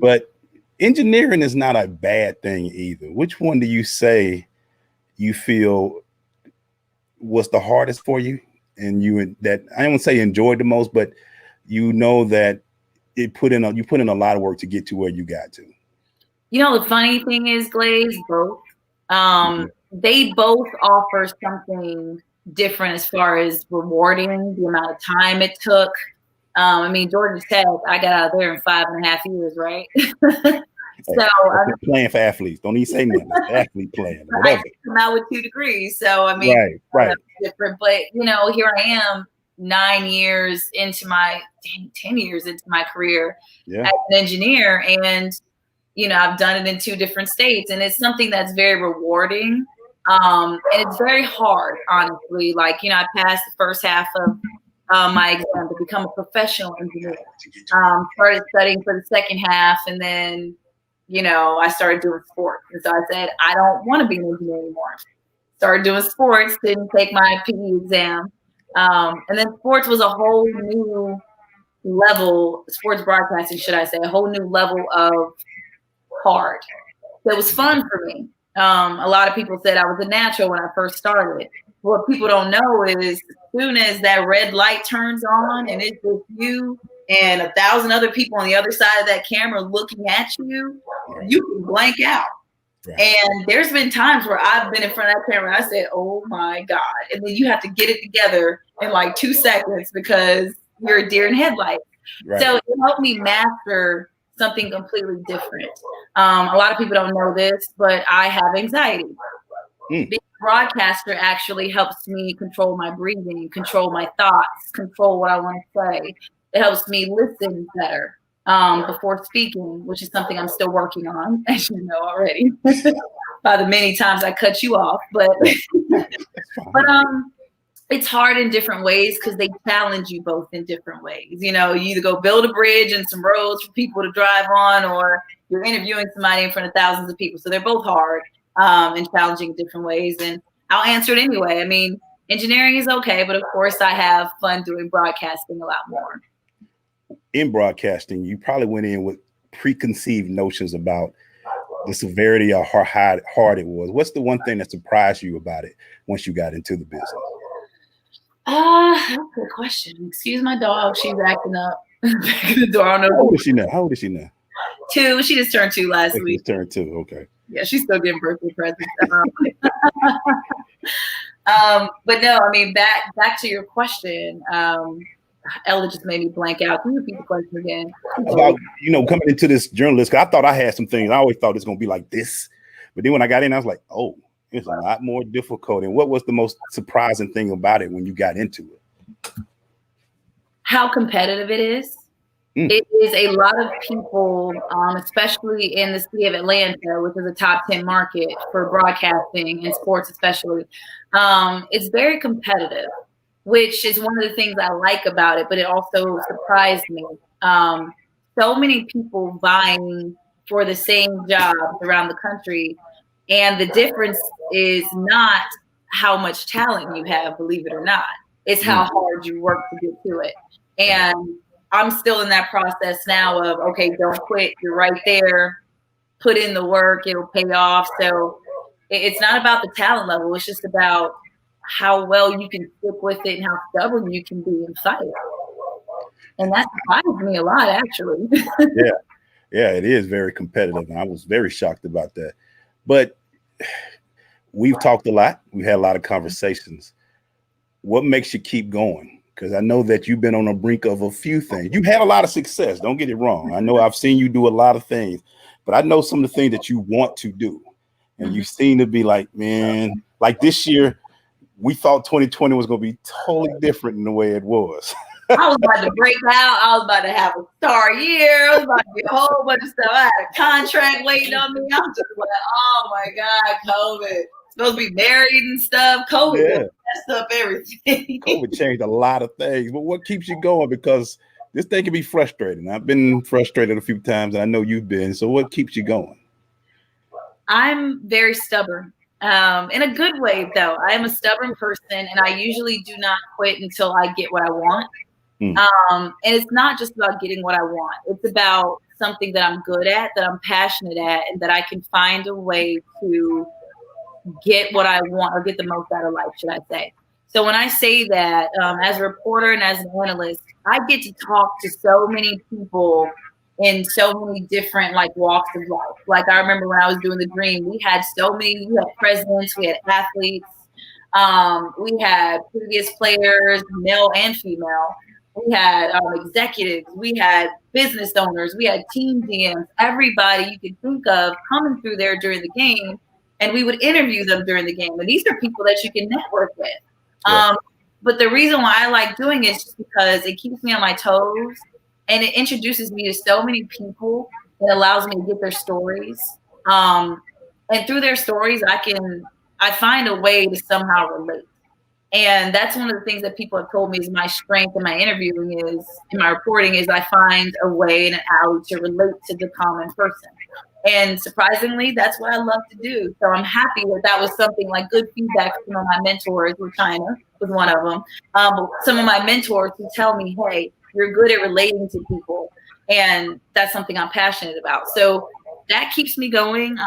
But engineering is not a bad thing either. Which one do you say you feel was the hardest for you, and that I don't say enjoyed the most, but you know that you put in a lot of work to get to where you got to? You know, the funny thing is, Glaze, both. They both offer something different as far as rewarding, the amount of time it took. I mean, Georgia Tech, I got out of there in 5.5 years, right? So I'm playing for athletes. Don't even say nothing. Athlete playing. Whatever. I come out with 2 degrees. So I mean, right. Different. But you know, here I am 10 years into my career as an engineer, and you know, I've done it in 2 different states, and it's something that's very rewarding. And it's very hard, honestly. Like, you know, I passed the first half of my exam to become a professional engineer. Started studying for the second half, and then, you know, I started doing sports. And so I said, I don't want to be an engineer anymore. Started doing sports, didn't take my PE exam. And then sports was a whole new level, sports broadcasting, should I say, a whole new level of hard. So it was fun for me. A lot of people said I was a natural when I first started. What people don't know is as soon as that red light turns on and it's just you and 1,000 other people on the other side of that camera looking at you, you can blank out. Right. And there's been times where I've been in front of that camera and I said, oh my God. And then you have to get it together in like 2 seconds because you're a deer in headlights. Right. So it helped me master something completely different. A lot of people don't know this, but I have anxiety. Being a broadcaster actually helps me control my breathing, control my thoughts, control what I want to say. It helps me listen better before speaking, which is something I'm still working on, as you know already, by the many times I cut you off. But it's hard in different ways because they challenge you both in different ways. You know, you either go build a bridge and some roads for people to drive on, or you're interviewing somebody in front of thousands of people. So they're both hard and challenging in different ways. And I'll answer it anyway. I mean, engineering is okay, but of course I have fun doing broadcasting a lot more. In broadcasting, you probably went in with preconceived notions about the severity of how hard it was. What's the one thing that surprised you about it once you got into the business? That's a good question. Excuse my dog. She's acting up back at the door. I don't know. How old is she now? 2. She just turned 2 last week. Turned 2. Okay. Yeah, she's still getting birthday presents. But no, I mean, back to your question. Ella just made me blank out. Can you repeat the question again? About, you know, coming into this journalist, I thought I had some things. I always thought it's going to be like this. But then when I got in, I was like, oh, it's a lot more difficult. And what was the most surprising thing about it when you got into it? How competitive it is. It is a lot of people, especially in the city of Atlanta, which is a top 10 market for broadcasting and sports especially. It's very competitive, which is one of the things I like about it, but it also surprised me. So many people vying for the same jobs around the country. And the difference is not how much talent you have, believe it or not. It's how hard you work to get to it. And I'm still in that process now of, okay, don't quit. You're right there. Put in the work. It'll pay off. So it's not about the talent level. It's just about how well you can stick with it and how stubborn you can be and fight. And that surprised me a lot, actually. Yeah, it is very competitive. And I was very shocked about that. But we've talked a lot. We had a lot of conversations. What makes you keep going? Because I know that you've been on the brink of a few things. You've had a lot of success. Don't get it wrong. I know I've seen you do a lot of things, but I know some of the things that you want to do. And you seem to be like, man, like this year, we thought 2020 was going to be totally different in the way it was. I was about to break out. I was about to have a star year. I was about to get a whole bunch of stuff. I had a contract waiting on me. I'm just like, oh my God, COVID. Supposed to be married and stuff. COVID messed up everything. COVID changed a lot of things. But what keeps you going? Because this thing can be frustrating. I've been frustrated a few times, and I know you've been. So what keeps you going? I'm very stubborn. In a good way, though. I am a stubborn person, and I usually do not quit until I get what I want. And it's not just about getting what I want. It's about something that I'm good at, that I'm passionate at, and that I can find a way to get what I want or get the most out of life, should I say. So when I say that, as a reporter and as an analyst, I get to talk to so many people in so many different like walks of life. Like I remember when I was doing The Dream, we had we had presidents, we had athletes, we had previous players, male and female. We had executives, we had business owners, we had team GMs, everybody you could think of coming through there during the game, and we would interview them during the game. And these are people that you can network with. Yeah. But the reason why I like doing it is just because it keeps me on my toes, and it introduces me to so many people. It allows me to get their stories. And through their stories, I find a way to somehow relate. And that's one of the things that people have told me is my strength in my interviewing is, in my reporting, is I find a way and an alley to relate to the common person. And surprisingly, that's what I love to do. So I'm happy that was something like good feedback from some of my mentors. China was one of them. But some of my mentors who tell me, hey, you're good at relating to people. And that's something I'm passionate about. So that keeps me going.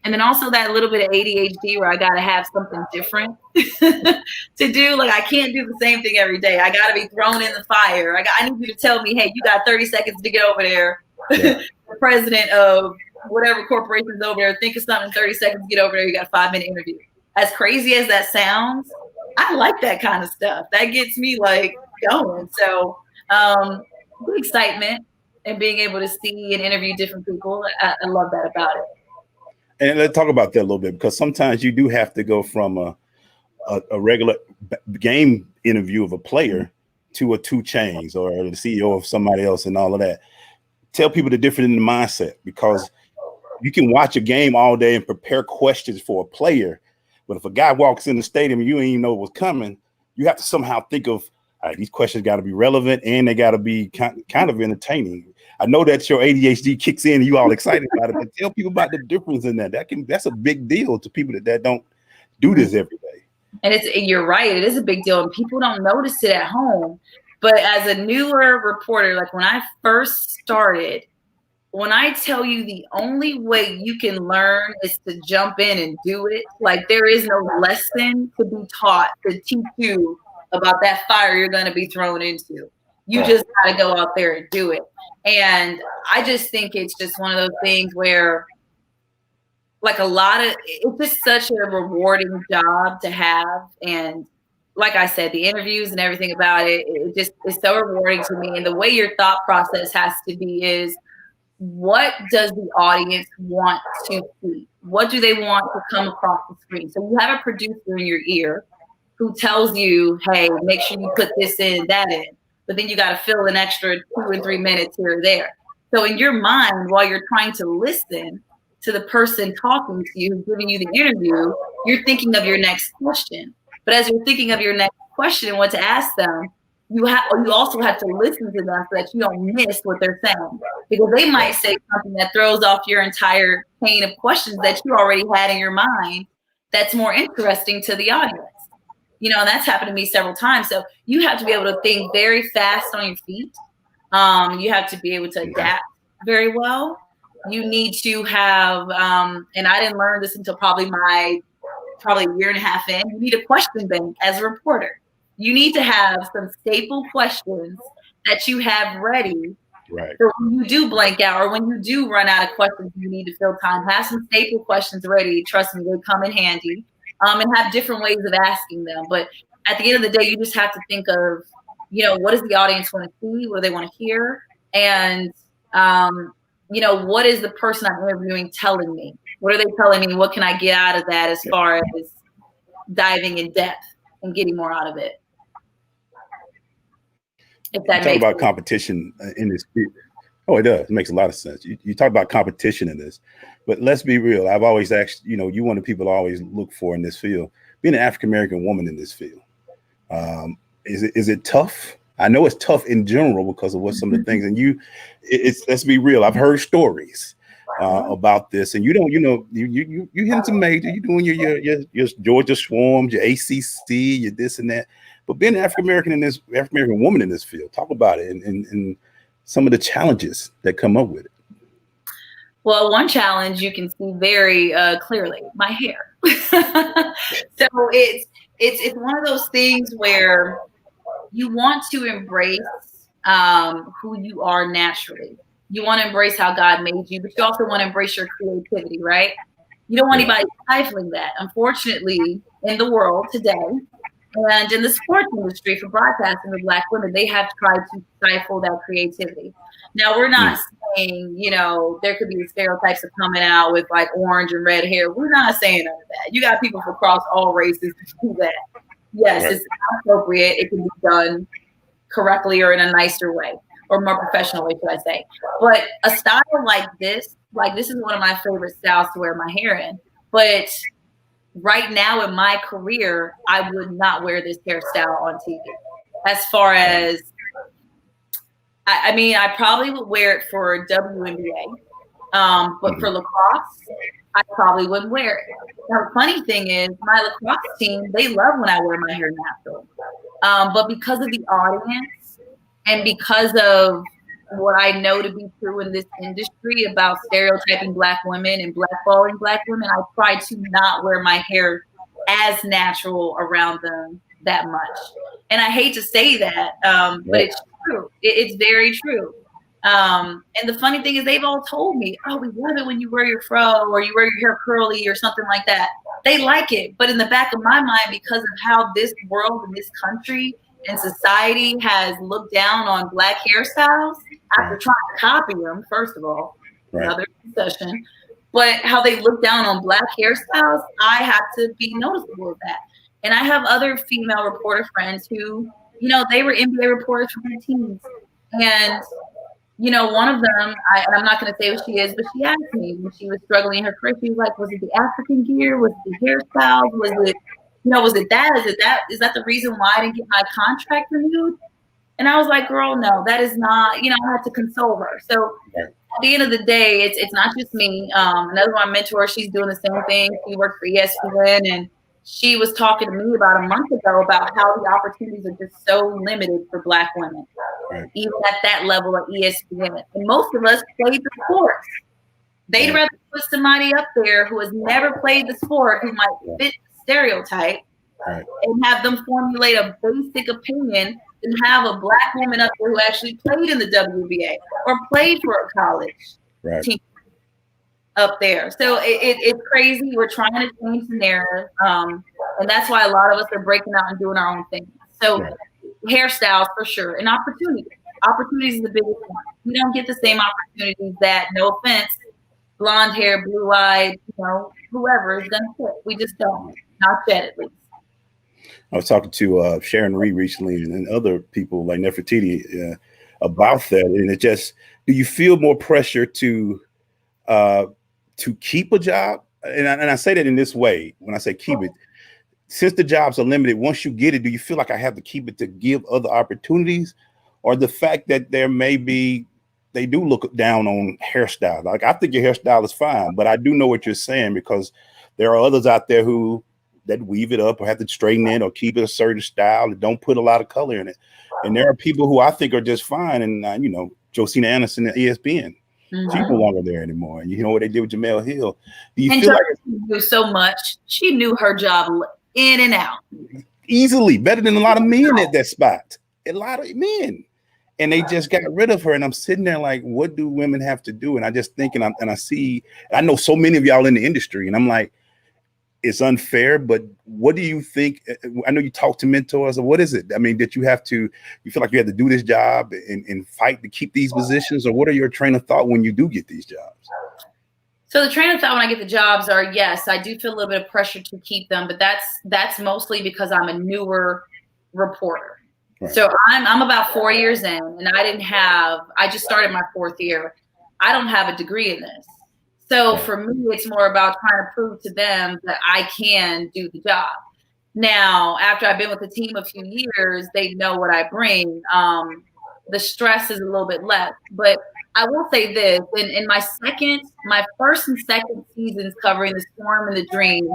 And then also that little bit of ADHD where I got to have something different to do. Like I can't do the same thing every day. I got to be thrown in the fire. I need you to tell me, hey, you got 30 seconds to get over there. Yeah. The president of whatever corporation's over there, think of something in 30 seconds, get over there. You got a 5-minute interview. As crazy as that sounds, I like that kind of stuff. That gets me like going. So good excitement and being able to see and interview different people. I love that about it. And let's talk about that a little bit, because sometimes you do have to go from a regular game interview of a player to a 2 Chainz or the CEO of somebody else and all of that. Tell people the difference in the mindset, because you can watch a game all day and prepare questions for a player. But if a guy walks in the stadium and you ain't even know what's coming, you have to somehow think of, all right, these questions got to be relevant and they got to be kind of entertaining. I know that your ADHD kicks in and you all excited about it, but tell people about the difference in that. That's a big deal to people that don't do this every day. And you're right, it is a big deal, and people don't notice it at home. But as a newer reporter, like when I first started, when I tell you the only way you can learn is to jump in and do it, like there is no lesson to be taught to teach you about that fire you're going to be thrown into. You just got to go out there and do it. And I just think it's just one of those things where like it's just such a rewarding job to have. And like I said, the interviews and everything about it just is so rewarding to me. And the way your thought process has to be is, what does the audience want to see? What do they want to come across the screen? So you have a producer in your ear who tells you, hey, make sure you put this in, that in. But then you got to fill an extra 2 or 3 minutes here or there. So in your mind, while you're trying to listen to the person talking to you, giving you the interview, you're thinking of your next question. But as you're thinking of your next question and what to ask them, you also have to listen to them so that you don't miss what they're saying. Because they might say something that throws off your entire chain of questions that you already had in your mind that's more interesting to the audience. You know, and that's happened to me several times. So you have to be able to think very fast on your feet. You have to be able to adapt very well. You need to have, and I didn't learn this until probably a year and a half in, you need a question bank as a reporter. You need to have some staple questions that you have ready. Right. So when you do blank out or when you do run out of questions, you need to fill time. Have some staple questions ready. Trust me, they come in handy. And have different ways of asking them. But at the end of the day, you just have to think of, you know, what does the audience want to see? What do they want to hear? And, you know, what is the person I'm interviewing telling me? What are they telling me? What can I get out of that as far as diving in depth and getting more out of it? If that talk about competition in this field. Oh, it does. It makes a lot of sense. You talk about competition in this, but let's be real. I've always asked, you know, you're one of the people I always look for in this field. Being an African-American woman in this field, is it tough? I know it's tough in general because of what some of the things, and let's be real. I've heard stories about this, and you hitting some major. You're doing your Georgia Swarms, your ACC, your this and that. But being an African-American woman in this field, talk about it and some of the challenges that come up with it. Well, one challenge you can see very clearly, my hair. So it's one of those things where you want to embrace who you are naturally. You want to embrace how God made you, but you also want to embrace your creativity, right? You don't want anybody stifling that. Unfortunately, in the world today, and in the sports industry for broadcasting with Black women, they have tried to stifle that creativity. Now, we're not saying, there could be stereotypes of coming out with like orange and red hair. We're not saying none of that. You got people from across all races to do that. Yes, it's appropriate. It can be done correctly or in a nicer way or more professional way, should I say. But a style like this is one of my favorite styles to wear my hair in. But right now in my career, I would not wear this hairstyle on TV. As far as, I probably would wear it for WNBA, but for lacrosse, I probably wouldn't wear it. Now, the funny thing is, my lacrosse team, they love when I wear my hair natural. But because of the audience and because of what I know to be true in this industry about stereotyping Black women and blackballing Black women, I try to not wear my hair as natural around them that much. And I hate to say that, but it's true. It's very true. And the funny thing is, they've all told me, oh, we love it when you wear your fro or you wear your hair curly or something like that. They like it. But in the back of my mind, because of how this world and this country and society has looked down on Black hairstyles after trying to copy them, first of all, another discussion, but how they look down on Black hairstyles, I have to be noticeable of that. And I have other female reporter friends who, they were NBA reporters for their teams. And, one of them, and I'm not going to say what she is, but she asked me when she was struggling in her career, she was like, was it the African gear? Was it the hairstyles? Was it, was it that? Is that the reason why I didn't get my contract renewed? And I was like, girl, no, that is not, I had to console her. So at the end of the day, it's not just me. Another one, my mentor, she's doing the same thing. She worked for ESPN, and she was talking to me about a month ago about how the opportunities are just so limited for Black women, even at that level of ESPN. And most of us played the sports. They'd rather put somebody up there who has never played the sport, who might fit the stereotype, and have them formulate a basic opinion than have a Black woman up there who actually played in the WNBA or played for a college team up there. So it's crazy. We're trying to change the narrative. And that's why a lot of us are breaking out and doing our own thing. So hairstyles for sure. And opportunities. Opportunities is the biggest one. We don't get the same opportunities that, no offense, blonde hair, blue-eyed, whoever is going to fit. We just don't. Not yet, at least. I was talking to Sharon Reed recently and other people like Nefertiti about that. And it just, do you feel more pressure to keep a job? And I say that in this way, when I say keep it, since the jobs are limited, once you get it, do you feel like I have to keep it to give other opportunities? Or the fact that there may be, they do look down on hairstyle. Like, I think your hairstyle is fine, but I do know what you're saying, because there are others out there that weave it up or have to straighten it or keep it a certain style and don't put a lot of color in it. And there are people who I think are just fine. And, Josina Anderson at ESPN, she's no longer there anymore. And you know what they did with Jamel Hill. Do you feel like she knew so much? She knew her job in and out. Easily, better than a lot of men at that spot. A lot of men. And they just got rid of her. And I'm sitting there like, what do women have to do? And I just think, I know so many of y'all in the industry, and I'm like, it's unfair, but what do you think? I know you talk to mentors, or what is it? I mean, that you feel like you have to do this job and fight to keep these positions, or what are your train of thought when you do get these jobs? So the train of thought when I get the jobs are, yes, I do feel a little bit of pressure to keep them, but that's mostly because I'm a newer reporter. Right. So I'm about 4 years in, and I just started my 4th year. I don't have a degree in this. So for me, it's more about trying to prove to them that I can do the job. Now, after I've been with the team a few years, they know what I bring. The stress is a little bit less. But I will say this, in my first and second seasons covering the Storm and the Dream,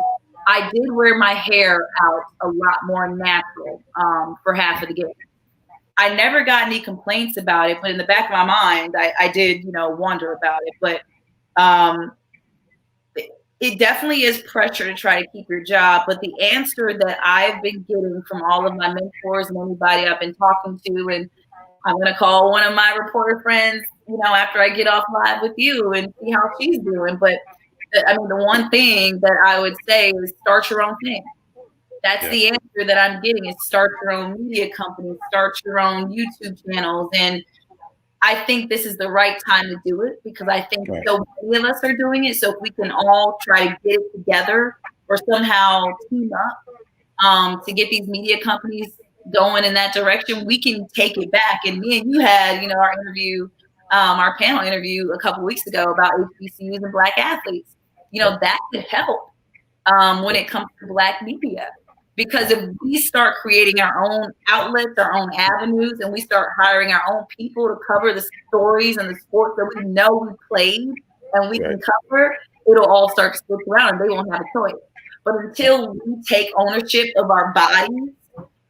I did wear my hair out a lot more natural for half of the game. I never got any complaints about it, but in the back of my mind, I did, wonder about it. But It definitely is pressure to try to keep your job, but the answer that I've been getting from all of my mentors and anybody I've been talking to, and I'm going to call one of my reporter friends, after I get off live with you and see how she's doing. But the one thing that I would say is start your own thing. That's the answer that I'm getting, is start your own media company, start your own YouTube channels. And I think this is the right time to do it, because I think so many of us are doing it. So if we can all try to get it together or somehow team up to get these media companies going in that direction, we can take it back. And me and you had, our interview, our panel interview a couple of weeks ago about HBCUs and Black athletes. That could help when it comes to Black media. Because if we start creating our own outlets, our own avenues, and we start hiring our own people to cover the stories and the sports that we know we played and we can cover, it'll all start to switch around and they won't have a choice. But until we take ownership of our bodies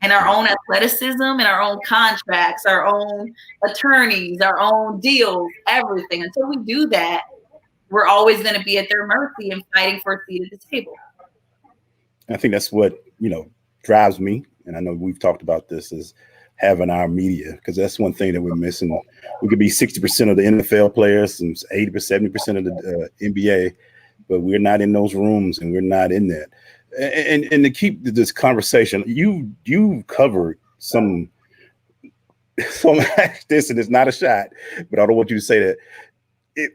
and our own athleticism and our own contracts, our own attorneys, our own deals, everything, until we do that, we're always going to be at their mercy and fighting for a seat at the table. I think that's what, drives me. And I know we've talked about this, is having our media, because that's one thing that we're missing. We could be 60% of the NFL players and 80%, 70% of the NBA, but we're not in those rooms and we're not in that. And to keep this conversation, you covered some this, and it's not a shot, but I don't want you to say that.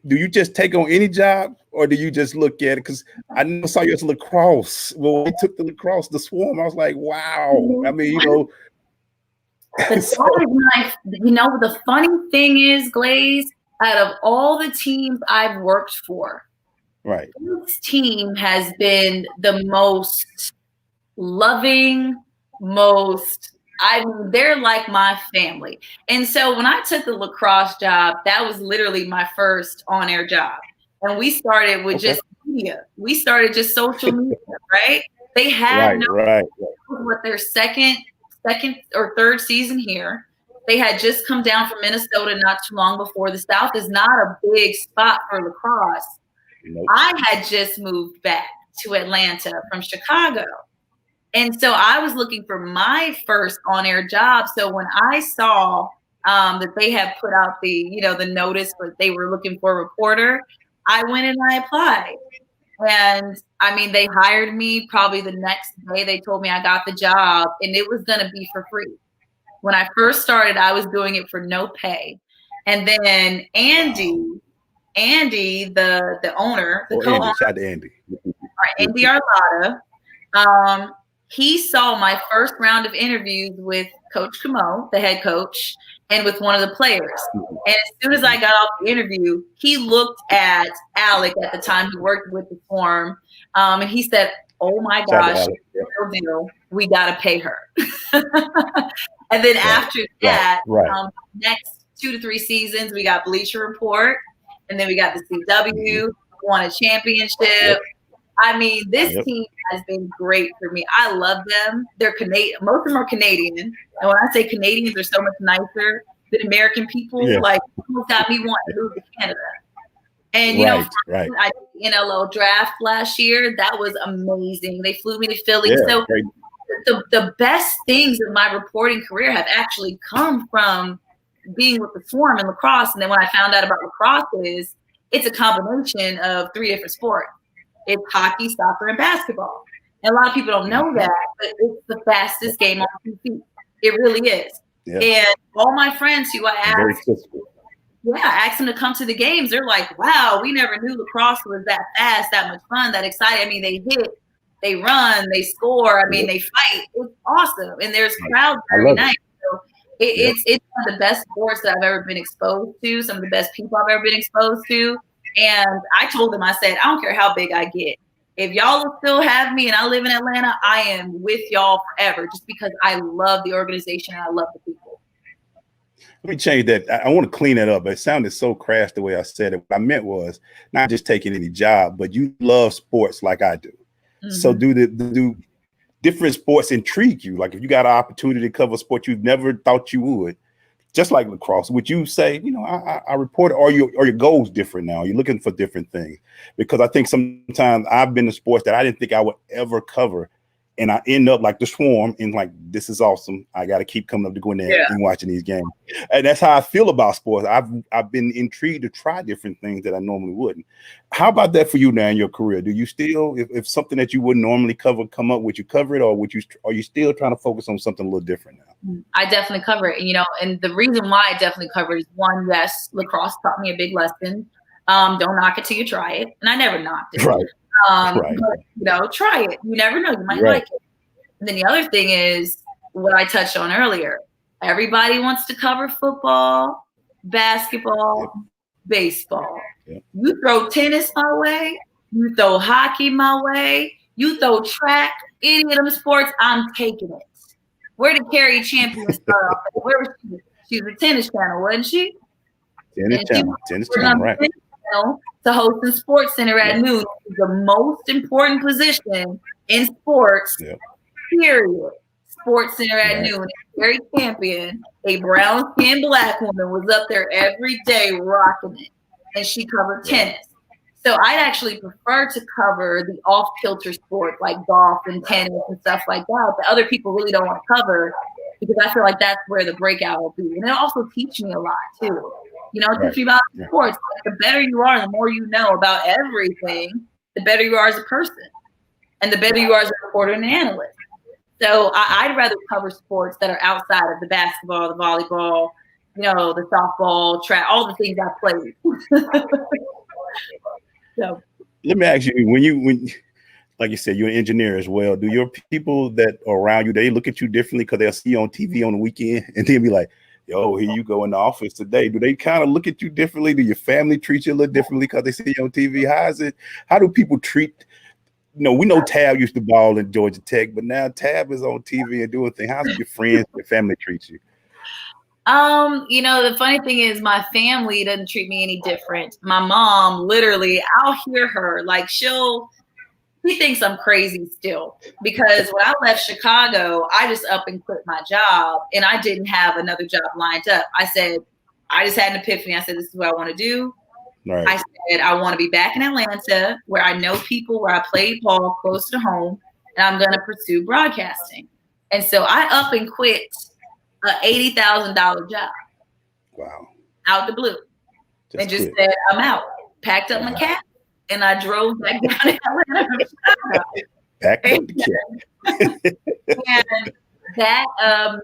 Do you just take on any job, or do you just look at it? Because I saw you as lacrosse. Well, we took the lacrosse, the Swarm. I was like, wow. I mean, the funny thing is, Glaze, out of all the teams I've worked for, this team has been the most loving, they're like my family. And so when I took the lacrosse job, that was literally my first on-air job. And we started with just media. We started just social media, right? They had what, their second or third season here. They had just come down from Minnesota not too long before. The South is not a big spot for lacrosse. I had just moved back to Atlanta from Chicago. And so I was looking for my first on-air job. So when I saw that they had put out the notice, but they were looking for a reporter, I went and I applied. And they hired me probably the next day. They told me I got the job and it was going to be for free. When I first started, I was doing it for no pay. And then Andy, the owner, the co-owner, shout out to Andy. Andy Arlotta, he saw my first round of interviews with Coach Camo, the head coach, and with one of the players. And as soon as I got off the interview, he looked at Alec at the time, who worked with the Forum, and he said, "Oh my gosh, we got to pay her." And then after that, next 2 to 3 seasons, we got Bleacher Report, and then we got the CW, won a championship. This team has been great for me. I love them. They're Canadian. Most of them are Canadian. And when I say Canadians, they're so much nicer than American people. Like, almost got me wanting to move to Canada. And, I did the NLO draft last year. That was amazing. They flew me to Philly. So the best things of my reporting career have actually come from being with the Swarm and lacrosse. And then when I found out about lacrosse, it's a combination of 3 different sports. It's hockey, soccer, and basketball. And a lot of people don't know that, but it's the fastest game on 2 feet. It really is. Yeah. And all my friends who I asked them to come to the games, they're like, wow, we never knew lacrosse was that fast, that much fun, that exciting. They hit, they run, they score. They fight. It's awesome. And there's crowds every night. So it's one of the best sports that I've ever been exposed to, some of the best people I've ever been exposed to. And I told them, I said, I don't care how big I get. If y'all will still have me and I live in Atlanta, I am with y'all forever, just because I love the organization and I love the people. Let me change that. I want to clean that up. It sounded so crass the way I said it. What I meant was not just taking any job, but you love sports like I do. Mm-hmm. So do different sports intrigue you? Like if you got an opportunity to cover a sport you've never thought you would, just like lacrosse, would you say, I report, or your goals different now? You're looking for different things? Because I think sometimes I've been in sports that I didn't think I would ever cover, and I end up like the Swarm and like, this is awesome. I got to keep coming up to go in there and watching these games. And that's how I feel about sports. I've been intrigued to try different things that I normally wouldn't. How about that for you now in your career? Do you still, if something that you wouldn't normally cover come up, would you cover it, or are you still trying to focus on something a little different now? I definitely cover it, and the reason why I definitely cover it is, one, yes, lacrosse taught me a big lesson. Don't knock it till you try it, and I never knocked it. Right. But, try it. You never know, you might like it. And then the other thing is what I touched on earlier. Everybody wants to cover football, basketball, baseball. You throw tennis my way, you throw hockey my way, you throw track, any of them sports, I'm taking it. Where did Carrie Champion start off? Where was she? She was a Tennis Channel, wasn't she? Tennis Channel, right. To host the Sports Center at noon, the most important position in sports, period. Sports Center at noon. Carrie Champion, a brown-skinned Black woman, was up there every day rocking it, and she covered tennis. So I'd actually prefer to cover the off-kilter sports like golf and tennis and stuff like that other people really don't want to cover, because I feel like that's where the breakout will be. And it'll also teach me a lot too. Teach me about sports. The better you are, the more you know about everything, the better you are as a person, and the better you are as a reporter and an analyst. So I'd rather cover sports that are outside of the basketball, the volleyball, the softball, track, all the things I played. So let me ask you, when like you said, you're an engineer as well. Do your people that are around you, they look at you differently because they'll see you on TV on the weekend and then be like, yo, here you go in the office today? Do they kind of look at you differently? Do your family treat you a little differently because they see you on TV? How do people treat, we know Tab used to ball in Georgia Tech, but now Tab is on TV and doing things. How do your friends, your family treat you? The funny thing is my family doesn't treat me any different. My mom, literally, I'll hear her, like she thinks I'm crazy still, because when I left Chicago, I just up and quit my job, and I didn't have another job lined up. I said, I just had an epiphany. I said, this is what I want to do. Right. I said, I want to be back in Atlanta where I know people, where I played ball close to home, and I'm going to pursue broadcasting. And so I up and quit an $80,000 job. Wow. Out the blue. And just said, I'm out. Packed up my cat, and I drove back down to Atlanta. Packed up the cat. And that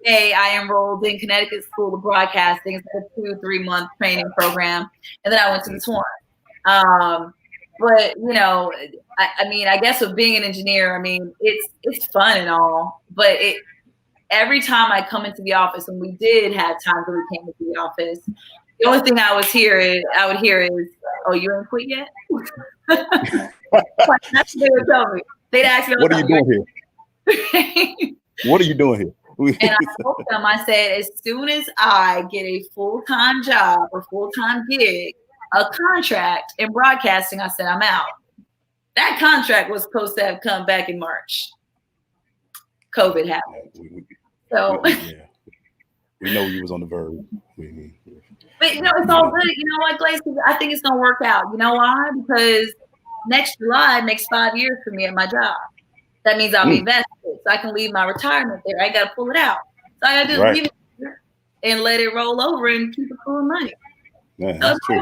May, I enrolled in Connecticut School of Broadcasting. It's a 2-3 month training program. And then I went to the Swarm. But, I guess with being an engineer, it's fun and all, but every time I come into the office, and we did have times when we came into the office, the only thing I would hear is, oh, you ain't quit yet? That's what they would tell me. They'd ask me, what are you doing here? What are you doing here? And I told them, I said, as soon as I get a full-time job or full-time gig, a contract in broadcasting, I said, I'm out. That contract was supposed to have come back in March. COVID happened. We know you was on the verge. But it's all good. You know what, Glaze? I think it's gonna work out. You know why? Because next July makes 5 years for me at my job. That means I'll be vested, so I can leave my retirement there. I gotta pull it out. So I gotta just leave it there and let it roll over and keep accruing money. Yeah, that's true.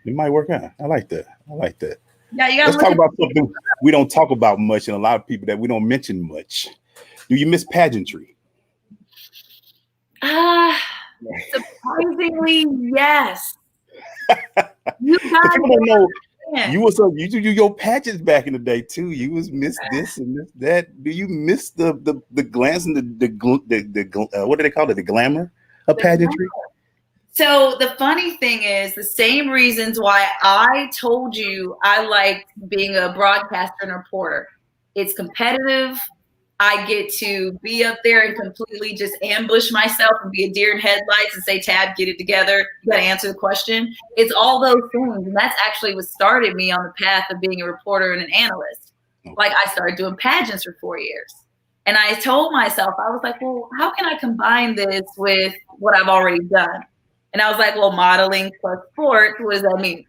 It might work out. I like that. Yeah, you gotta Let's talk about something we don't talk about much, and a lot of people that we don't mention much. Do you miss pageantry? Surprisingly, yes. You don't know. You do your pageants back in the day too. You was miss this and miss that. Do you miss the glance and the what do they call it? The glamour of pageantry? So the funny thing is, the same reasons why I told you I liked being a broadcaster and a reporter. It's competitive. I get to be up there and completely just ambush myself and be a deer in headlights and say, Tab, get it together. You got to answer the question. It's all those things. And that's actually what started me on the path of being a reporter and an analyst. Like, I started doing pageants for 4 years. And I told myself, I was like, well, how can I combine this with what I've already done? And I was like, well, modeling plus sport, what does that mean?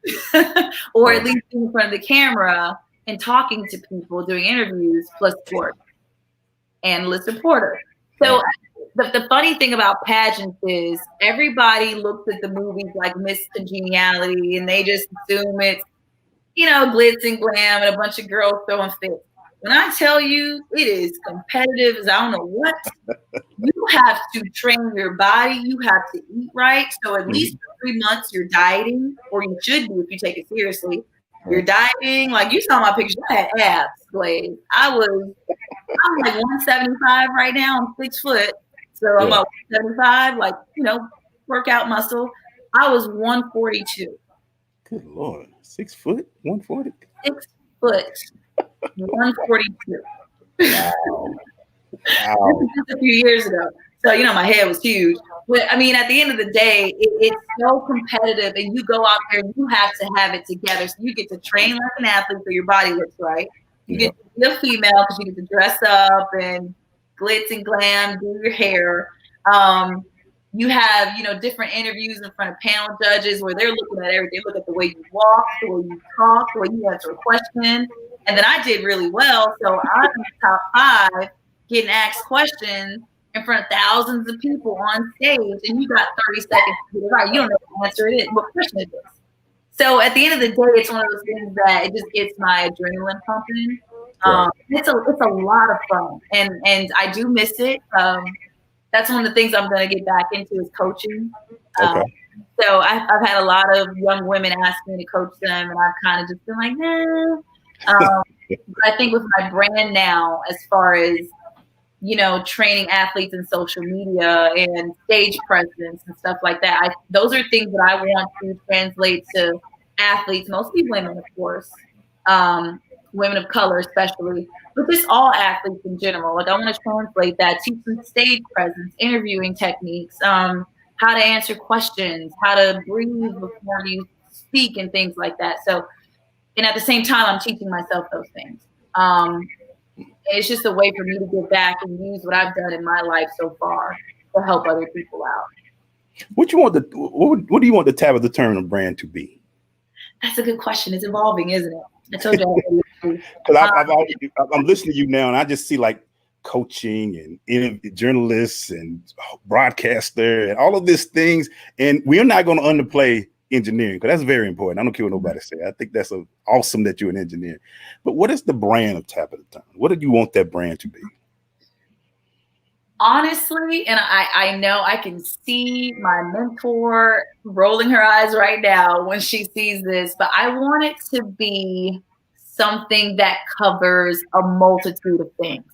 Or at least in front of the camera and talking to people, doing interviews plus sport, analyst reporter. So the funny thing about pageants is everybody looks at the movies like Miss Congeniality and they just assume it's, glitz and glam and a bunch of girls throwing fits. When I tell you it is competitive as I don't know what, you have to train your body. You have to eat right. So at least for 3 months you're dieting, or you should be if you take it seriously. You're dieting. Like you saw my picture, I had abs, Glaze. I'm like 175 right now. I'm 6 foot. So I'm about 175, like, workout muscle. I was 142. Good Lord. 6 foot, 140? 6 foot, 142. Wow. This is just a few years ago. So, my head was huge. But I mean, at the end of the day, it's so competitive, and you go out there and you have to have it together. So you get to train like an athlete so your body looks right. You get to be a female because you get to dress up and glitz and glam, do your hair. You have, different interviews in front of panel judges where they're looking at everything. They look at the way you walk, the way you talk, the way you answer a question. And then I did really well. So I'm in the top 5 getting asked questions in front of thousands of people on stage. And you got 30 seconds to get it right. You don't know what answer it is, what question it is. So at the end of the day, it's one of those things that it just gets my adrenaline pumping. It's a lot of fun. And I do miss it. That's one of the things I'm going to get back into is coaching. So I've had a lot of young women ask me to coach them, and I've kind of just been like, nah. But I think with my brand now, as far as, training athletes in social media and stage presence and stuff like that, those are things that I want to translate to athletes, mostly women, of course, women of color especially, but just all athletes in general. Like I want to translate that, teach them stage presence, interviewing techniques, how to answer questions, how to breathe before you speak and things like that. So, and at the same time, I'm teaching myself those things. It's just a way for me to get back and use what I've done in my life so far to help other people out. What do you want the Tabitha brand to be? That's a good question. It's evolving, isn't it? I told you. Because I'm listening to you now, and I just see like coaching and journalists and broadcaster and all of these things. And we're not going to underplay engineering because that's very important. I don't care what nobody say. I think that's awesome that you're an engineer. But what is the brand of Tabitha? What do you want that brand to be? Honestly, and I know I can see my mentor rolling her eyes right now when she sees this, but I want it to be something that covers a multitude of things.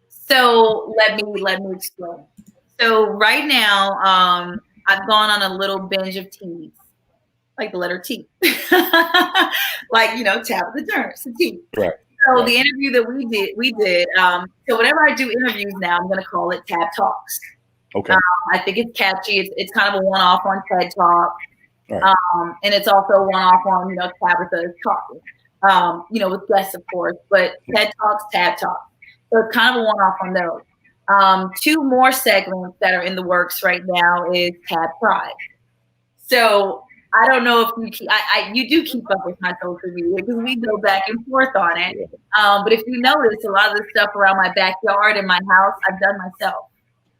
So let me explain. So right now, I've gone on a little binge of teas, like the letter T, like Tabitha Turner, so T. Right. So the interview that we did. So whenever I do interviews now, I'm going to call it Tab Talks. Okay. I think it's catchy. It's kind of a one-off on TED Talk, right. And it's also a one-off on Tabitha is talking, with guests of course. But TED Talks, Tab Talks. So it's kind of a one-off on those. 2 more segments that are in the works right now is Tab Pride. So I don't know if you do keep up with my social media because we go back and forth on it. But if you notice, a lot of the stuff around my backyard and my house, I've done myself.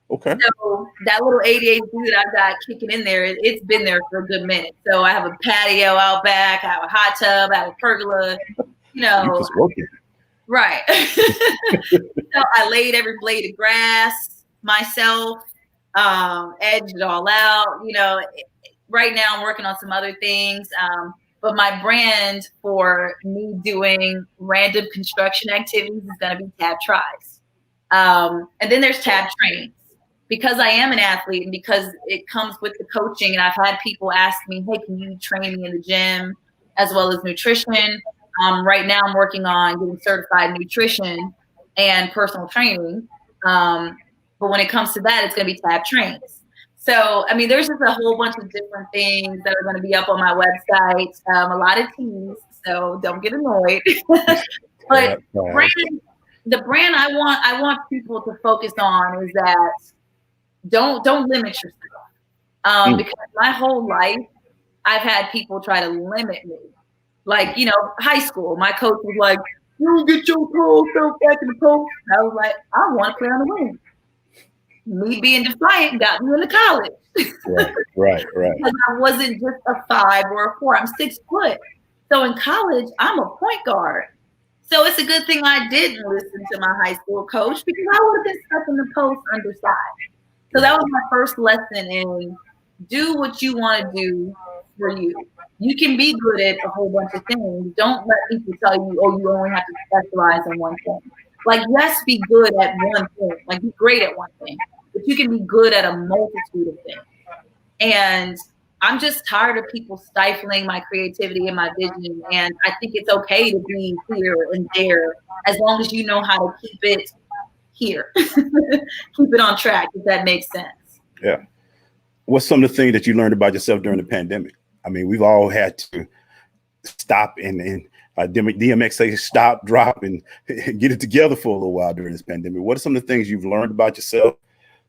Okay. So that little ADHD that I've got kicking in there, it's been there for a good minute. So I have a patio out back, I have a hot tub, I have a pergola, You're just working. Right. So I laid every blade of grass myself, edged it all out, Right now, I'm working on some other things, but my brand for me doing random construction activities is going to be Tab Tries. And then there's Tab Trains. Because I am an athlete and because it comes with the coaching, and I've had people ask me, hey, can you train me in the gym as well as nutrition? Right now, I'm working on getting certified in nutrition and personal training. But when it comes to that, it's going to be Tab Trains. So, I mean, there's just a whole bunch of different things that are going to be up on my website. A lot of teas, so don't get annoyed. But the brand I want people to focus on is that don't limit yourself. Because my whole life I've had people try to limit me. Like, high school, my coach was like, "You get your cold self back in the coach." I was like, "I want to play on the wing." Me being defiant got me into college. Right. Because I wasn't just a 5 or a 4. I'm 6 foot. So in college, I'm a point guard. So it's a good thing I didn't listen to my high school coach, because I would have been stuck in the post undersized. So that was my first lesson in do what you want to do for you. You can be good at a whole bunch of things. Don't let people tell you, oh, you only have to specialize in one thing. Like, yes, be good at one thing. Like, be great at one thing. But you can be good at a multitude of things. And I'm just tired of people stifling my creativity and my vision. And I think it's okay to be here and there, as long as you know how to keep it here. Keep it on track, if that makes sense. Yeah. What's some of the things that you learned about yourself during the pandemic? I mean, we've all had to stop and DMX say stop, drop, and get it together for a little while during this pandemic. What are some of the things you've learned about yourself?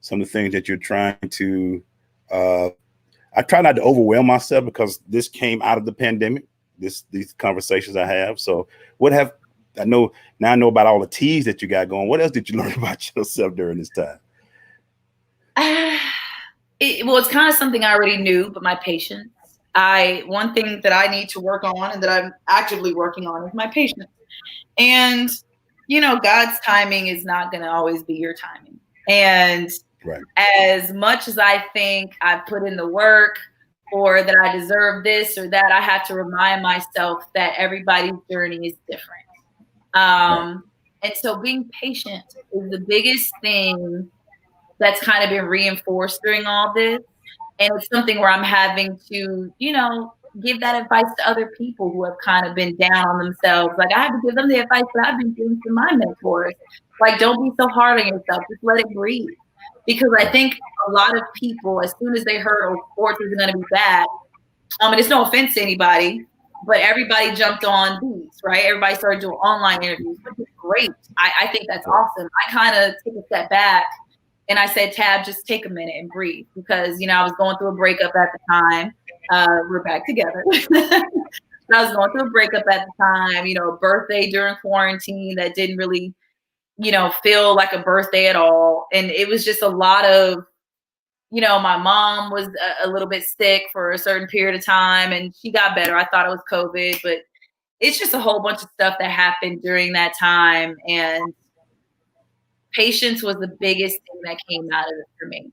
Some of the things that you're trying to, I try not to overwhelm myself, because this came out of the pandemic, these conversations I have. So I know about all the teas that you got going. What else did you learn about yourself during this time? It's kind of something I already knew, but my patience. One thing that I need to work on, and that I'm actively working on, is my patience. And, God's timing is not going to always be your timing. And as much as I think I've put in the work, or that I deserve this or that, I have to remind myself that everybody's journey is different. And so being patient is the biggest thing that's kind of been reinforced during all this. And it's something where I'm having to, give that advice to other people who have kind of been down on themselves. Like, I have to give them the advice that I've been giving to my mentors. Like, don't be so hard on yourself. Just let it breathe. Because I think a lot of people, as soon as they heard, oh, sports is going to be bad, and it's no offense to anybody, but everybody jumped on these, right? Everybody started doing online interviews, which is great. I think that's awesome. I kind of took a step back and I said, Tab, just take a minute and breathe, because, I was going through a breakup at the time. We're back together. I was going through a breakup at the time, a birthday during quarantine that didn't really, feel like a birthday at all. And it was just a lot of, my mom was a little bit sick for a certain period of time, and she got better. I thought it was COVID, but it's just a whole bunch of stuff that happened during that time. And patience was the biggest thing that came out of it for me.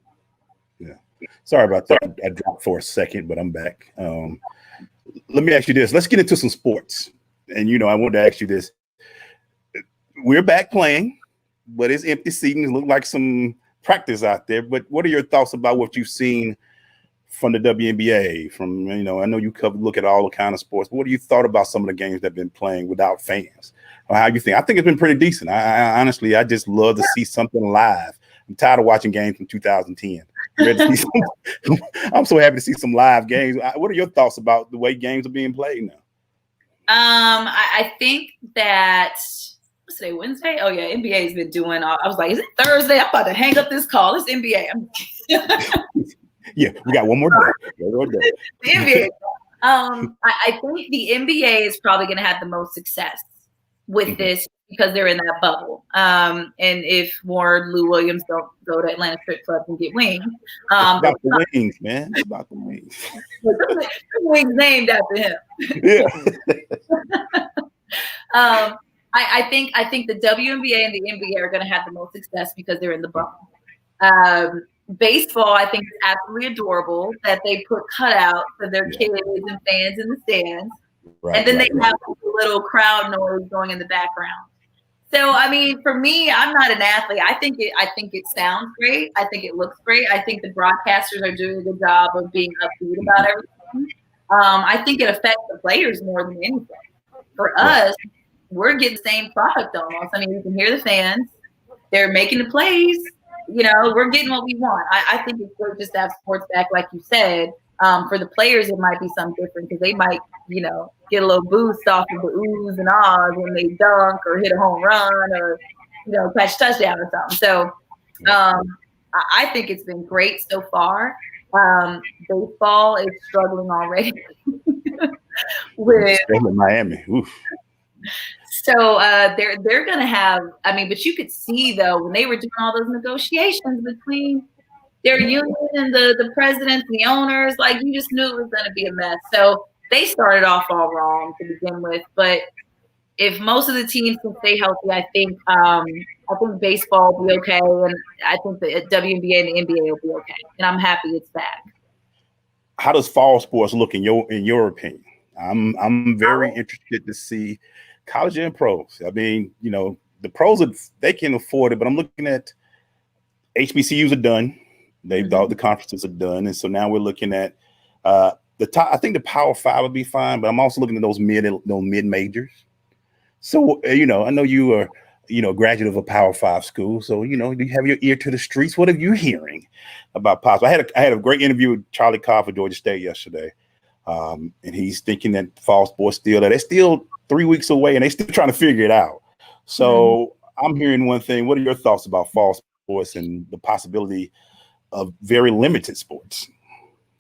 Yeah. Sorry about that. I dropped for a second, but I'm back. Let me ask you this. Let's get into some sports. And, I wanted to ask you this. We're back playing, but it's empty seating. It looked like some practice out there. But what are your thoughts about what you've seen from the WNBA? From, I know you look at all the kind of sports. But what do you thought about some of the games that have been playing without fans? Or how you think? I think it's been pretty decent. I honestly, I just love to see something live. I'm tired of watching games from 2010. I'm so happy to see some live games. What are your thoughts about the way games are being played now? I think that, what's today, Wednesday? Oh yeah, NBA has been doing. I was like, is it Thursday? I'm about to hang up this call. It's NBA. Yeah, we got one more day. The NBA. I think the NBA is probably going to have the most success with this, because they're in that bubble. And if Warren Lou Williams don't go to Atlanta strip clubs and get wings. About the wings, man. It's about the wings. The wings named after him. Yeah. I think the WNBA and the NBA are going to have the most success because they're in the bubble. Baseball, I think, is absolutely adorable that they put cutouts for their kids and fans in the stands. And then they have a little crowd noise going in the background. So, I mean, for me, I'm not an athlete. I think it sounds great. I think it looks great. I think the broadcasters are doing a good job of being upbeat about everything. I think it affects the players more than anything. For us, we're getting the same product almost. I mean, you can hear the fans. They're making the plays. We're getting what we want. I think it's good just to have sports back, like you said. For the players, it might be something different, because they might, get a little boost off of the oohs and ahs when they dunk or hit a home run, or, catch a touchdown or something. So I think it's been great so far. Baseball is struggling already with Miami. Oof. So they're gonna have. I mean, but you could see though when they were doing all those negotiations between their union and the presidents and the owners, like you just knew it was gonna be a mess. So they started off all wrong to begin with. But if most of the teams can stay healthy, I think baseball will be okay, and I think the WNBA and the NBA will be okay. And I'm happy it's back. How does fall sports look in your opinion? I'm very interested to see college and pros. I mean, the pros they can afford it, but I'm looking at HBCUs are done. All the conferences are done, and so now we're looking at the top. I think the Power Five would be fine, but I'm also looking at those mid majors. So I know you are a graduate of a Power Five school, so do you have your ear to the streets? What are you hearing about possible? I had a great interview with Charlie Cobb for Georgia State yesterday, and he's thinking that fall sports they're still 3 weeks away, and they're still trying to figure it out. So I'm hearing one thing. What are your thoughts about fall sports and the possibility of very limited sports?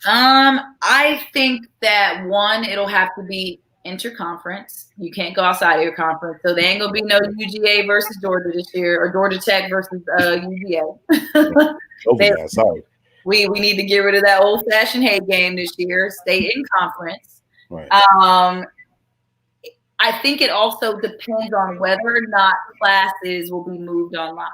I think that it'll have to be interconference. You can't go outside of your conference, so there ain't gonna be no UGA versus Georgia this year, or Georgia Tech versus UGA. Sorry. We need to get rid of that old fashioned hate game this year. Stay in conference. Right. I think it also depends on whether or not classes will be moved online.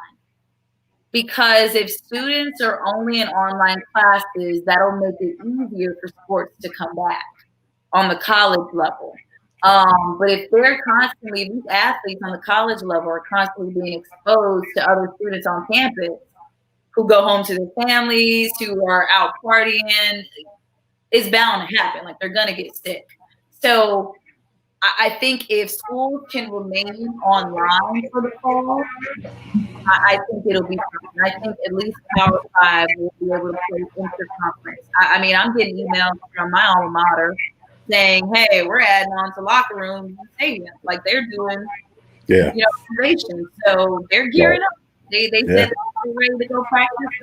Because if students are only in online classes, that'll make it easier for sports to come back on the college level. But if these athletes on the college level are constantly being exposed to other students on campus who go home to their families, who are out partying, it's bound to happen. Like they're going to get sick. So I think if schools can remain online for the fall, I think it'll be fine. I think at least Power Five will be able to play interconference. I mean, I'm getting emails from my alma mater saying, "Hey, we're adding on to locker rooms and stadiums." Like they're doing, renovations. So they're gearing up. They said they're ready to go practice.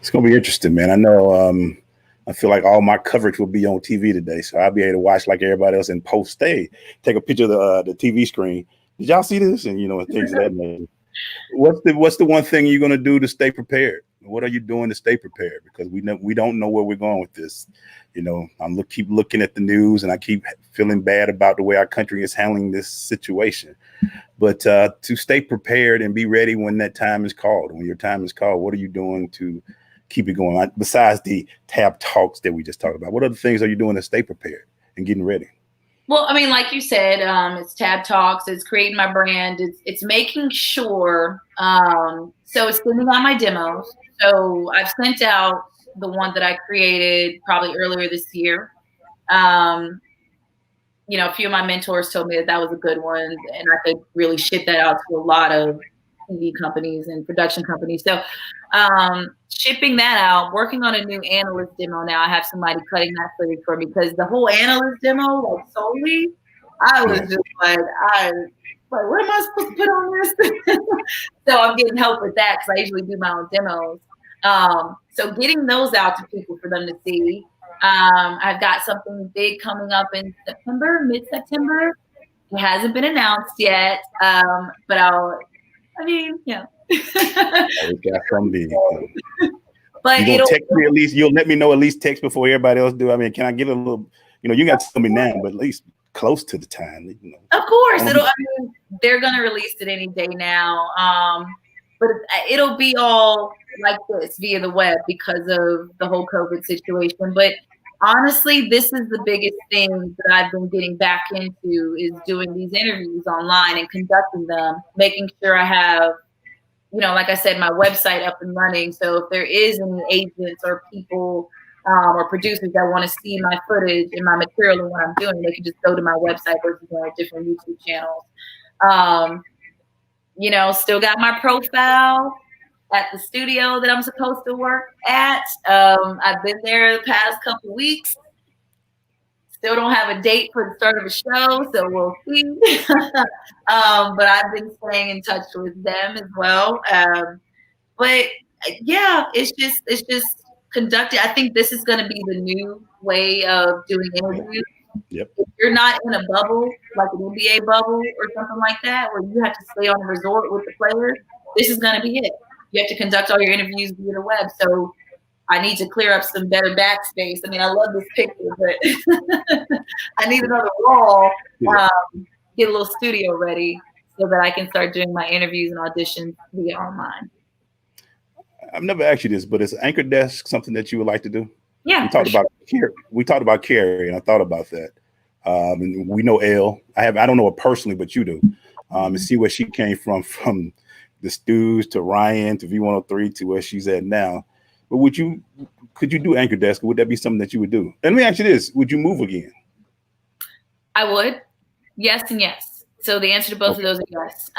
It's gonna be interesting, man. I know. I feel like all my coverage will be on TV today, so I'll be able to watch like everybody else and take a picture of the TV screen. Did y'all see this? And and things of that nature. What's the one thing you're gonna do to stay prepared? What are you doing to stay prepared? Because we don't know where we're going with this. Keep looking at the news, and I keep feeling bad about the way our country is handling this situation. But to stay prepared and be ready when that time is called. When your time is called, what are you doing to keep it going? Besides the tab talks that we just talked about, what other things are you doing to stay prepared and getting ready? Well, I mean, like you said, it's tab talks, it's creating my brand, it's making sure. So it's sending out my demos. So I've sent out the one that I created probably earlier this year. A few of my mentors told me that was a good one, and I could really ship that out to a lot of TV companies and production companies. So shipping that out, working on a new analyst demo now. I have somebody cutting that footage for me because the whole analyst demo, like solely, I was just like, what am I supposed to put on this? So I'm getting help with that because I usually do my own demos. So getting those out to people for them to see. I've got something big coming up in mid-September. It hasn't been announced yet, but got some big. But you gonna text me at least. You'll let me know at least text before everybody else do. I mean, can I get a little? You got to tell me now, but at least close to the time. Of course, they're gonna release it any day now. But it'll be all like this via the web because of the whole COVID situation. But honestly, this is the biggest thing that I've been getting back into is doing these interviews online and conducting them, making sure I have, like I said, my website up and running. So if there is any agents or people or producers that want to see my footage and my material and what I'm doing, they can just go to my website versus different YouTube channels. Still got my profile at the studio that I'm supposed to work at. I've been there the past couple weeks. Still don't have a date for the start of a show, so we'll see. But I've been staying in touch with them as well. But yeah, it's just conducted. I think this is going to be the new way of doing interviews. Yep. If you're not in a bubble, like an NBA bubble or something like that, where you have to stay on a resort with the players, this is going to be it. You have to conduct all your interviews via the web. So I need to clear up some better backspace. I mean, I love this picture, but I need another wall. Get a little studio ready so that I can start doing my interviews and auditions via online. I've never asked you this, but is Anchor Desk something that you would like to do? Yeah, we talked about Carrie, and I thought about that. And we know Elle. I don't know her personally, but you do. And see where she came from the Stews to Ryan to V103 to where she's at now. But could you do Anchor Desk? Would that be something that you would do? And let me ask you this: would you move again? I would. Yes and yes. So the answer to both of those are yes.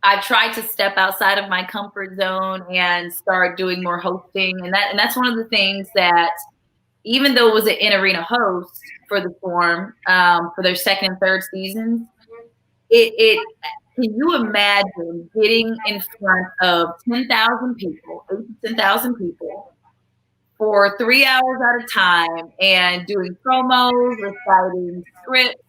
I tried to step outside of my comfort zone and start doing more hosting, and that's one of the things that, even though it was an in-arena host for the Forum for their second and third seasons, can you imagine getting in front of 10,000 people, 10,000 people for 3 hours at a time and doing promos, reciting scripts,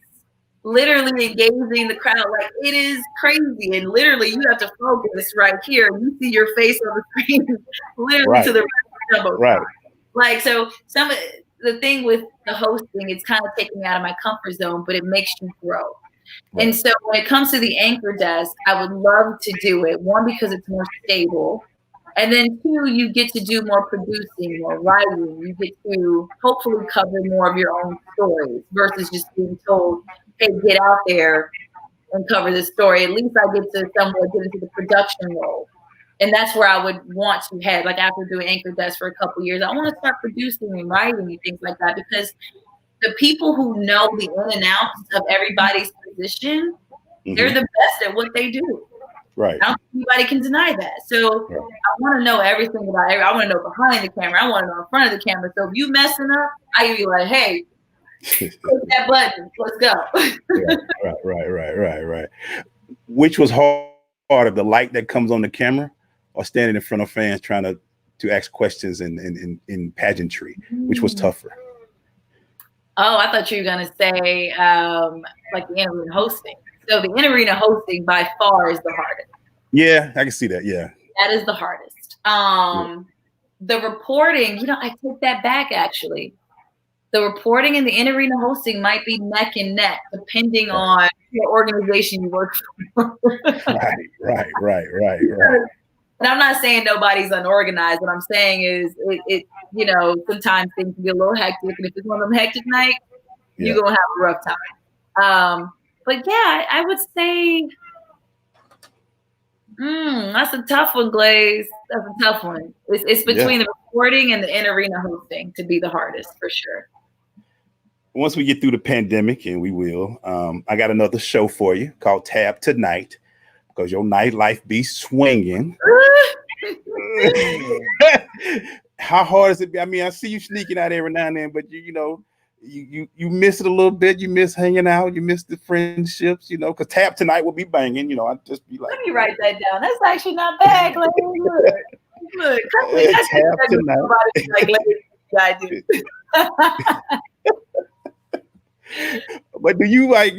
literally engaging the crowd? Like, it is crazy. And literally you have to focus right here. You see your face on the screen, literally to the right. Like, so some of the thing with the hosting, it's kind of taking me out of my comfort zone, but it makes you grow. Right. And so when it comes to the Anchor Desk, I would love to do it. One, because it's more stable. And then two, you get to do more producing, more writing. You get to hopefully cover more of your own stories versus just being told, hey, get out there and cover this story. At least I get to somewhat get into the production role. And that's where I would want to head. Like, after doing Anchor Desk for a couple of years, I want to start producing and writing and things like that, because the people who know the in and outs of everybody's position, they're the best at what they do. Right. I don't think anybody can deny that. So I want to know everything about it. I want to know behind the camera. I want to know in front of the camera. So if you messing up, I can be like, hey, click that button. Let's go. Right. Which was harder, the light that comes on the camera or standing in front of fans trying to ask questions in pageantry? Which was tougher? Oh, I thought you were going to say like the in-arena hosting. So the in-arena hosting by far is the hardest. Yeah, I can see that. Yeah. That is the hardest. The reporting, I take that back, actually. The reporting and the in-arena hosting might be neck and neck, depending on what organization you work for. Right. And I'm not saying nobody's unorganized. What I'm saying is it sometimes things can be a little hectic. And if it's one of them hectic nights, you're going to have a rough time. But yeah, I would say that's a tough one, Glaze. That's a tough one. It's between the reporting and the in-arena hosting to be the hardest, for sure. Once we get through the pandemic, and we will, I got another show for you called Tab Tonight, because your nightlife be swinging. How hard is it? I mean, I see you sneaking out every now and then, but you miss it a little bit. You miss hanging out. You miss the friendships, because Tab Tonight will be banging. I just be like, let me write that down. That's actually not bad. Like, look. Tab Tonight. I do. But do you has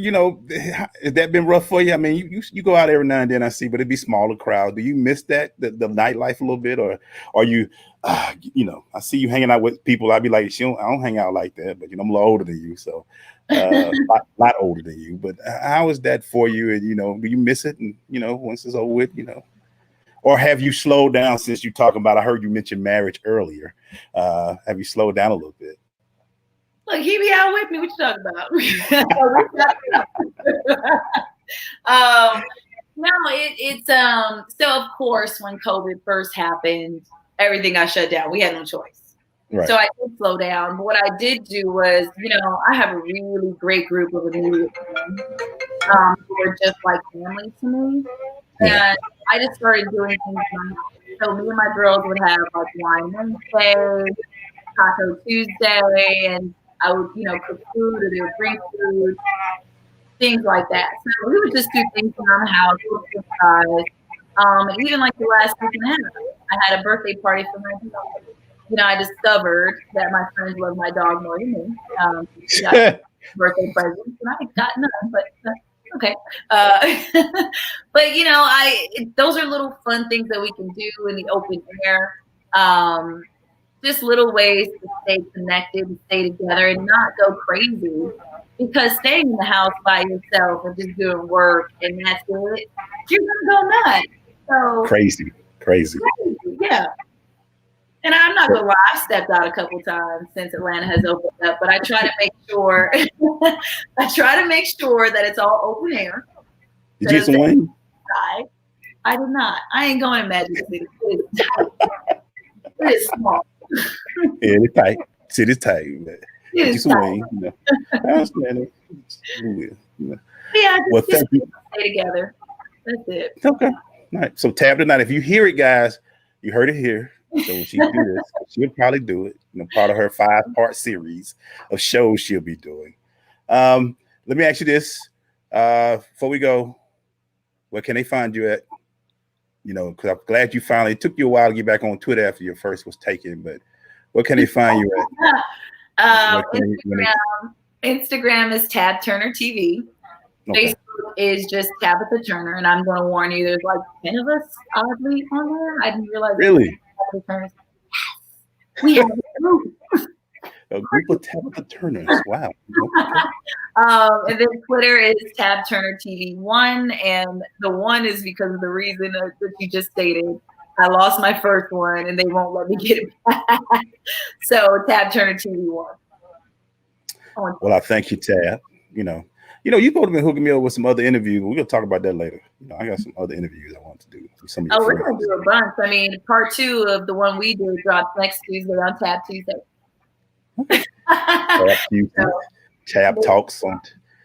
that been rough for you? I mean, you go out every now and then, I see, but it'd be smaller crowd. Do you miss the nightlife a little bit, or are you, I see you hanging out with people. I'd be like, I don't hang out like that, but I'm a little older than you, so lot older than you. But how is that for you? And do you miss it? And once it's over with, or have you slowed down since you talking about? I heard you mention marriage earlier. Have you slowed down a little bit? Look, he be out with me. What you talking about? No, it's so of course when COVID first happened, everything got shut down. We had no choice. Right. So I did slow down. But what I did do was, I have a really great group of immediate friends who are just like family to me. And I just started doing things. So me and my girls would have like Wine Wednesday, Taco Tuesday, and I would, cook food, or they would bring food, things like that. So we would just do things around the house, and even like the last week and a half, I had a birthday party for my dog. I discovered that my friends love my dog more than me. She got birthday presents, and I got none, but okay. But those are little fun things that we can do in the open air. Just little ways to stay connected and stay together and not go crazy. Because staying in the house by yourself and just doing work and that's it, you're gonna go nuts. So crazy. Yeah. And I'm not gonna lie, I've stepped out a couple times since Atlanta has opened up, but I try to make sure that it's all open air. Did you get some wings? I did not. I ain't going to Magic City. It is small. Yeah, it's tight. City's tight. Get you some wings. I understand it. Yeah, just stay together. That's it. Okay. All right. So Tab tonight, if you hear it, guys, you heard it here. So when she do this, she'll probably do it. Part of her 5-part series of shows she'll be doing. Let me ask you this before we go. Where can they find you at? Because I'm glad you finally, it took you a while to get back on Twitter after your first was taken, but where can they find you at? Instagram is Tab Turner TV. Okay. Facebook is just Tabitha Turner, and I'm going to warn you, there's like 10 of us oddly on there. I didn't realize. Really? Yes. We have a group. A group of Tabitha Turners. Wow. And then Twitter is Tab Turner TV 1, and the 1 is because of the reason that you just stated. I lost my first one, and they won't let me get it back. So Tab Turner TV 1. Well, I thank you, Tab. You've both been hooking me up with some other interviews. We're gonna talk about that later. I got some other interviews I want to do with some of your friends. We're gonna do a bunch. I mean, part 2 of the one we did drops next Tuesday on Tab Tuesday. Tab talks on.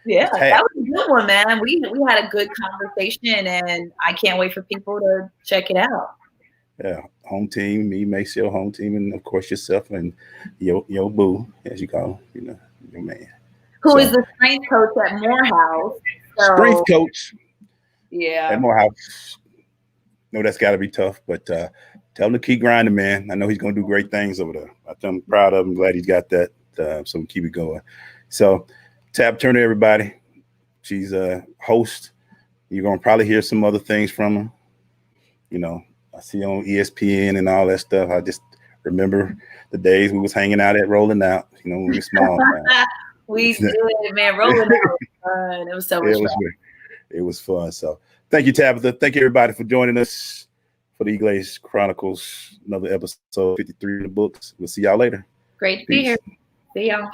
Yeah, that was a good one, man. We had a good conversation, and I can't wait for people to check it out. Yeah, home team, me, Maceo, home team, and of course yourself and your boo, as you call him, your man. Who is the strength coach at Morehouse? Strength coach. Yeah. At Morehouse. No, that's got to be tough, but tell him to keep grinding, man. I know he's going to do great things over there. I'm proud of him. Glad he's got that. So we keep it going. So Tab Turner, everybody. She's a host. You're going to probably hear some other things from her. I see on ESPN and all that stuff. I just remember the days we was hanging out at Rolling Out, when we were small. We did, man. Rolling Out was fun. It was so much fun. It was fun. So thank you, Tabitha. Thank you, everybody, for joining us for the EGlaze Chronicles, another episode 53 in the books. We'll see y'all later. Great to be here. See y'all.